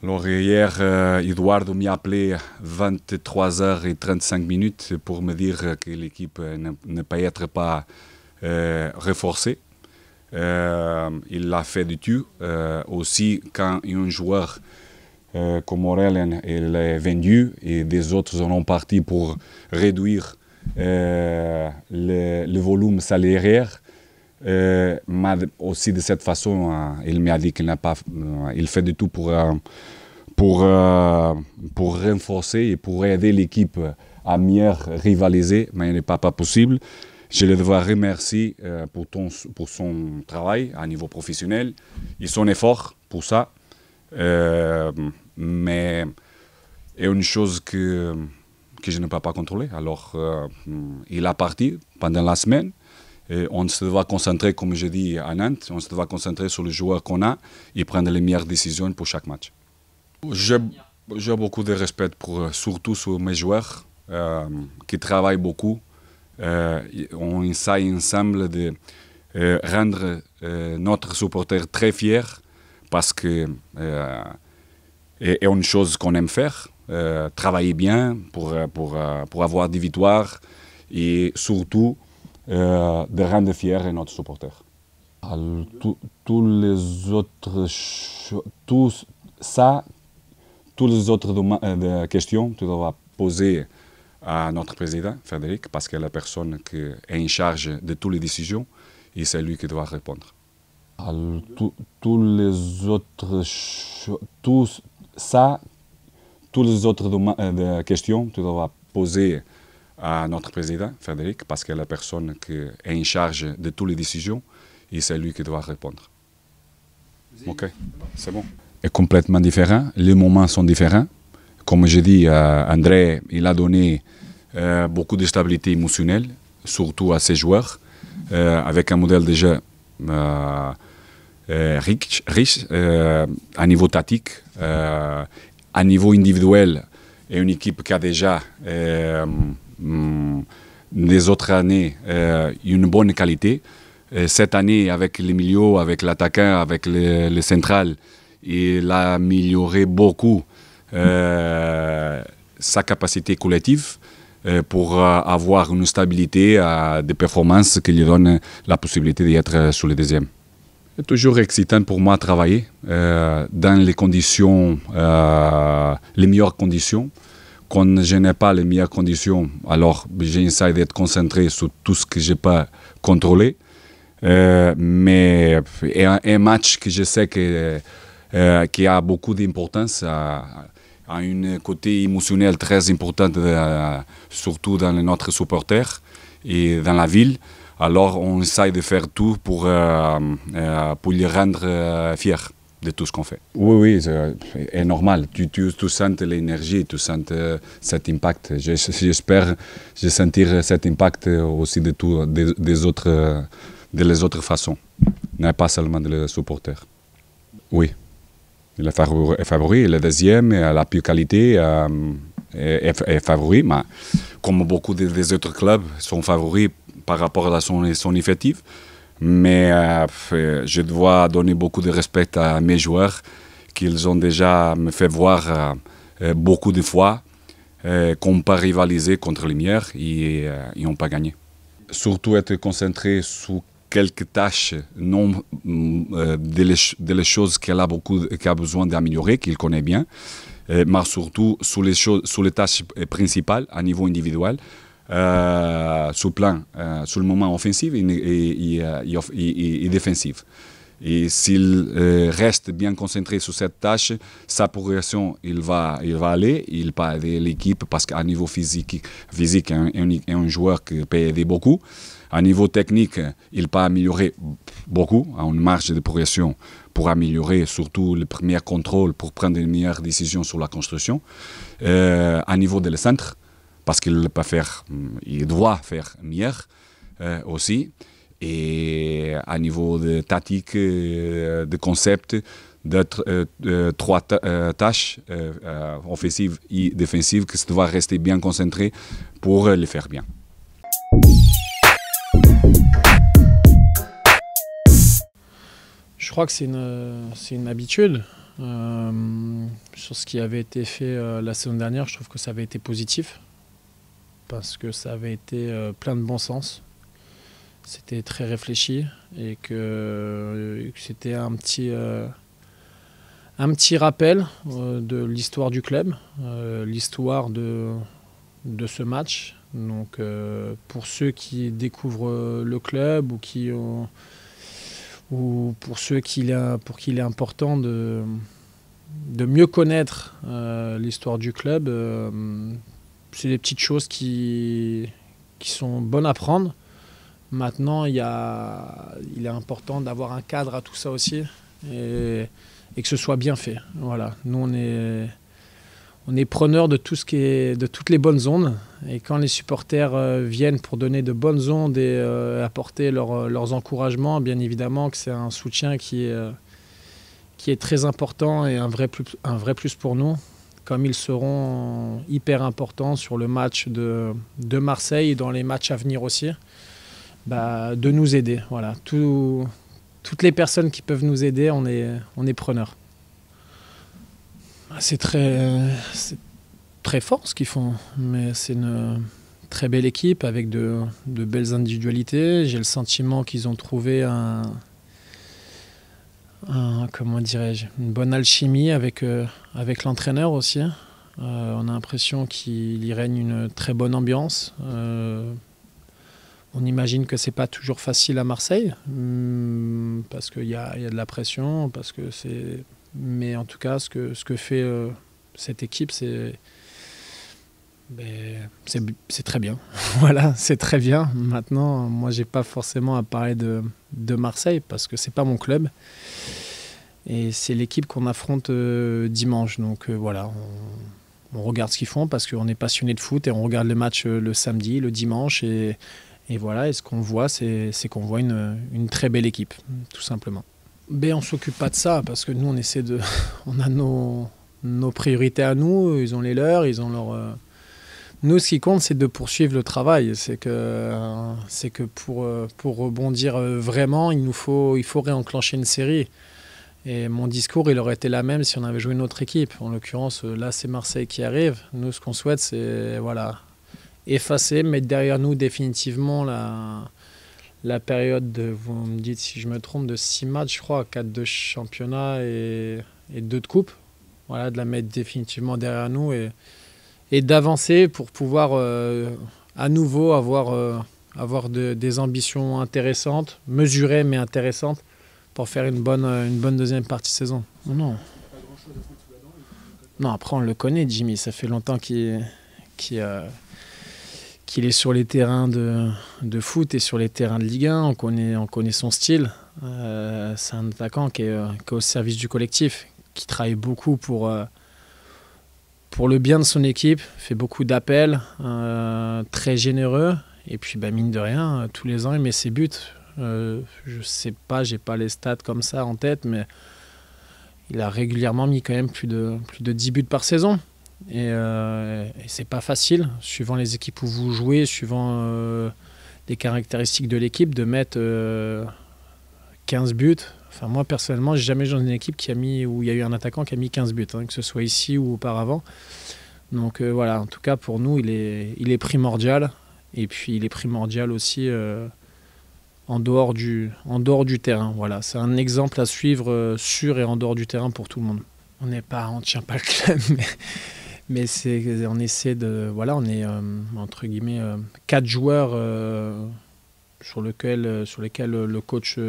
Alors hier, Eduardo m'a appelé 23h35 pour me dire que l'équipe ne peut être pas renforcée. Il l'a fait du tout. Aussi, quand un joueur comme Morellen est vendu et des autres sont partis pour réduire le volume salarial, aussi de cette façon, il m'a dit qu'il n'a pas, il fait du tout pour renforcer et pour aider l'équipe à mieux rivaliser, mais il n'est pas possible. Je le dois remercier pour son travail à niveau professionnel et son effort pour ça. Mais il y a une chose que je ne peux pas contrôler. Alors, il est parti pendant la semaine. Et on se doit concentrer, comme je dis à Nantes, on se doit concentrer sur les joueurs qu'on a et prendre les meilleures décisions pour chaque match. J'ai beaucoup de respect surtout sur mes joueurs qui travaillent beaucoup. On essaie ensemble de rendre notre supporter très fier parce que c'est une chose qu'on aime faire, travailler bien pour avoir des victoires et surtout de rendre fier notre supporter. Tous les autres questions, tu dois poser à notre président, Frédéric, parce que la personne qui est en charge de toutes les décisions, et c'est lui qui doit répondre. Tous les autres questions, tu dois poser à notre président, Frédéric, parce que la personne qui est en charge de toutes les décisions, et c'est lui qui doit répondre. Ok, c'est bon. C'est complètement différent, les moments sont différents. Comme je dis, André, il a donné beaucoup de stabilité émotionnelle, surtout à ses joueurs, avec un modèle déjà riche à niveau tactique, à niveau individuel, et une équipe qui a déjà des autres années une bonne qualité. Cette année, avec les milieux, avec l'attaquant, avec le central, il a amélioré beaucoup sa capacité collective pour avoir une stabilité de performance qui lui donne la possibilité d'être sur le deuxième. C'est toujours excitant pour moi de travailler dans les conditions, les meilleures conditions. Quand je n'ai pas les meilleures conditions, alors j'essaie d'être concentré sur tout ce que je peux contrôler. Mais un match que je sais qui a beaucoup d'importance, a un côté émotionnel très important, surtout dans notre supporter et dans la ville. Alors on essaie de faire tout pour les rendre fiers de tout ce qu'on fait. Oui, c'est normal. Tu sens l'énergie, tu sens cet impact. J'espère sentir cet impact aussi des autres façons, pas seulement des supporters. Oui, il est favori, le deuxième a la plus qualité est favori, mais comme beaucoup des autres clubs sont favoris par rapport à son effectif. Mais je dois donner beaucoup de respect à mes joueurs qu'ils ont déjà me fait voir beaucoup de fois qu'on peut rivaliser contre les meilleurs et on peut gagner. Surtout être concentré sur quelques tâches, non des choses qu'elle a besoin d'améliorer, qu'il connaît bien, mais surtout sur les tâches principales à niveau individuel. Sur le moment offensif et défensif. Et s'il reste bien concentré sur cette tâche, sa progression, il va aller, il peut aider l'équipe parce qu'à niveau physique est un joueur qui peut aider beaucoup. À niveau technique, il peut améliorer beaucoup, à une marge de progression pour améliorer surtout le premier contrôle pour prendre une meilleure décision sur la construction. À niveau de le centre, parce qu'il peut faire, il doit faire meilleur aussi. Et à niveau de tactique, de concept, d'être trois tâches offensives et défensives qui doivent rester bien concentrées pour les faire bien. Je crois que c'est une habitude. Sur ce qui avait été fait la saison dernière, je trouve que ça avait été positif parce que ça avait été plein de bon sens. C'était très réfléchi et que c'était un petit rappel de l'histoire du club, l'histoire de ce match. Donc pour ceux qui découvrent le club ou pour ceux pour qui il est important de mieux connaître l'histoire du club, c'est des petites choses qui sont bonnes à prendre. Maintenant, il est important d'avoir un cadre à tout ça aussi et que ce soit bien fait. Voilà. Nous, on est preneurs de de toutes les bonnes ondes. Et quand les supporters viennent pour donner de bonnes ondes et apporter leurs encouragements, bien évidemment que c'est un soutien qui est très important et un vrai plus pour nous. Comme ils seront hyper importants sur le match de Marseille et dans les matchs à venir aussi, de nous aider. Voilà. Toutes les personnes qui peuvent nous aider, on est preneurs. C'est très fort ce qu'ils font, mais c'est une très belle équipe avec de belles individualités. J'ai le sentiment qu'ils ont trouvé comment dirais-je, une bonne alchimie avec l'entraîneur aussi. On a l'impression qu'il y règne une très bonne ambiance. On imagine que c'est pas toujours facile à Marseille parce qu'il y a de la pression, mais en tout cas ce que fait cette équipe, c'est très bien. Voilà, c'est très bien. Maintenant, moi j'ai pas forcément à parler de Marseille parce que c'est pas mon club et c'est l'équipe qu'on affronte dimanche. Donc voilà, on regarde ce qu'ils font parce qu'on est passionné de foot et on regarde le match le samedi, le dimanche et voilà, et ce qu'on voit, c'est qu'on voit une très belle équipe, tout simplement. Mais on ne s'occupe pas de ça, parce que nous, on a nos priorités à nous, ils ont les leurs, ils ont leur... Nous, ce qui compte, c'est de poursuivre le travail. C'est que pour rebondir vraiment, il faut réenclencher une série. Et mon discours, il aurait été la même si on avait joué une autre équipe. En l'occurrence, là, c'est Marseille qui arrive. Nous, ce qu'on souhaite, c'est... Voilà, effacer, mettre derrière nous définitivement la période vous me dites si je me trompe, de 6 matchs, je crois, 4 de championnat et 2 de coupe. Voilà, de la mettre définitivement derrière nous et d'avancer pour pouvoir à nouveau avoir des ambitions intéressantes, mesurées mais intéressantes, pour faire une bonne deuxième partie de saison. Non. Non, après on le connaît, Jimmy, ça fait longtemps qu'il est sur les terrains de foot et sur les terrains de Ligue 1, on connaît son style. C'est un attaquant qui est au service du collectif, qui travaille beaucoup pour le bien de son équipe, fait beaucoup d'appels, très généreux. Et puis mine de rien, tous les ans il met ses buts. Je sais pas, j'ai pas les stats comme ça en tête, mais il a régulièrement mis quand même plus de 10 buts par saison. Et c'est pas facile, suivant les équipes où vous jouez, suivant les caractéristiques de l'équipe, de mettre 15 buts. Enfin, moi personnellement, j'ai jamais joué dans une équipe où il y a eu un attaquant qui a mis 15 buts, hein, que ce soit ici ou auparavant. Donc voilà, en tout cas pour nous, il est primordial. Et puis il est primordial aussi en dehors du terrain. Voilà, c'est un exemple à suivre sur et en dehors du terrain pour tout le monde. On ne tient pas le club, mais on essaie de... Voilà, on est entre guillemets 4 joueurs sur lesquels le coach...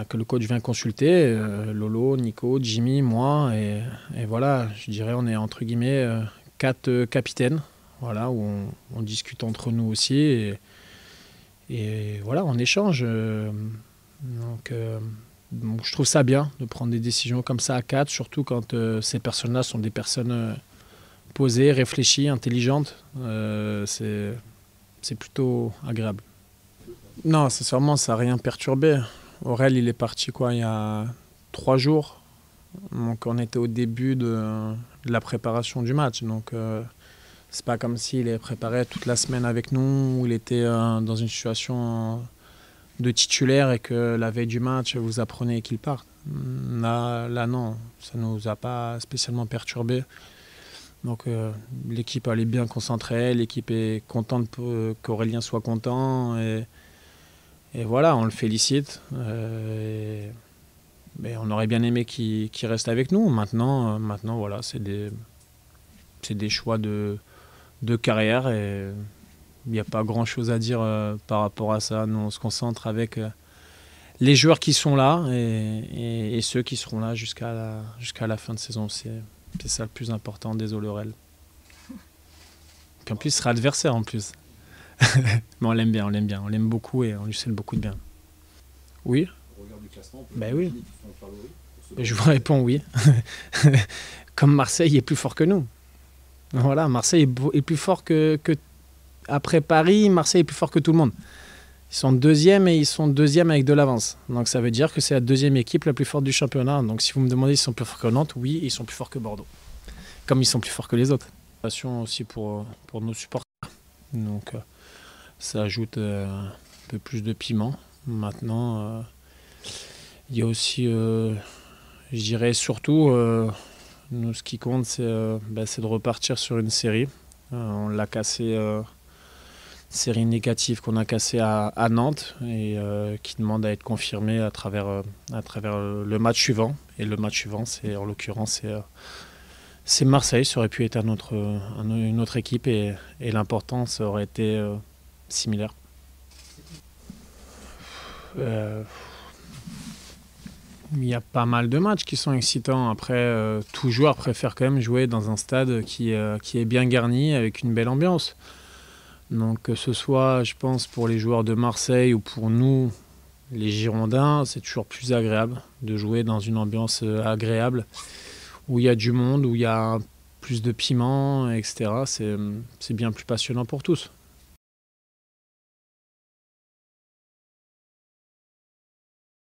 que le coach vient consulter, Lolo, Nico, Jimmy, moi, et voilà, je dirais on est entre guillemets 4 capitaines, voilà, où on discute entre nous aussi, et voilà, on échange. Donc je trouve ça bien de prendre des décisions comme ça à 4, surtout quand ces personnes-là sont des personnes posées, réfléchies, intelligentes, c'est plutôt agréable. Non, sincèrement, ça n'a rien perturbé. Aurel, il est parti il y a 3 jours. Donc on était au début de la préparation du match. Donc c'est pas comme s'il est préparé toute la semaine avec nous, où il était dans une situation de titulaire et que la veille du match, vous apprenez qu'il part. Là, non, ça ne nous a pas spécialement perturbé. Donc l'équipe elle est bien concentrée, l'équipe est contente qu'Aurélien soit content et voilà, on le félicite. Mais on aurait bien aimé qu'il reste avec nous. Maintenant voilà, c'est des choix de carrière et il n'y a pas grand chose à dire par rapport à ça. Nous on se concentre avec les joueurs qui sont là et ceux qui seront là jusqu'à la fin de saison. C'est ça le plus important, désolé Aurel. Puis en plus, il sera adversaire en plus. Mais on l'aime bien, on l'aime beaucoup et on lui souhaite beaucoup de bien. Oui. Au regard du classement, Oui. Qui sont favoris pour ce Je vous réponds oui. Comme Marseille est plus fort que nous. Voilà, Marseille est plus fort que après Paris, Marseille est plus fort que tout le monde. Ils sont deuxième et ils sont deuxième avec de l'avance. Donc ça veut dire que c'est la deuxième équipe la plus forte du championnat. Donc si vous me demandez s'ils sont plus forts que Nantes, oui, ils sont plus forts que Bordeaux. Comme ils sont plus forts que les autres. Passion aussi pour nos supporters. Donc ça ajoute un peu plus de piment. Maintenant, il y a aussi, je dirais surtout, nous ce qui compte c'est de repartir sur une série. On l'a cassé. Série négative qu'on a cassée à Nantes et qui demande à être confirmée à travers le match suivant. Et le match suivant, en l'occurrence, c'est Marseille. Ça aurait pu être une autre équipe et l'importance aurait été similaire. Il y a pas mal de matchs qui sont excitants. Après, tout joueur préfère quand même jouer dans un stade qui est bien garni avec une belle ambiance. Donc que ce soit, je pense, pour les joueurs de Marseille ou pour nous, les Girondins, c'est toujours plus agréable de jouer dans une ambiance agréable, où il y a du monde, où il y a plus de piment, etc. C'est bien plus passionnant pour tous.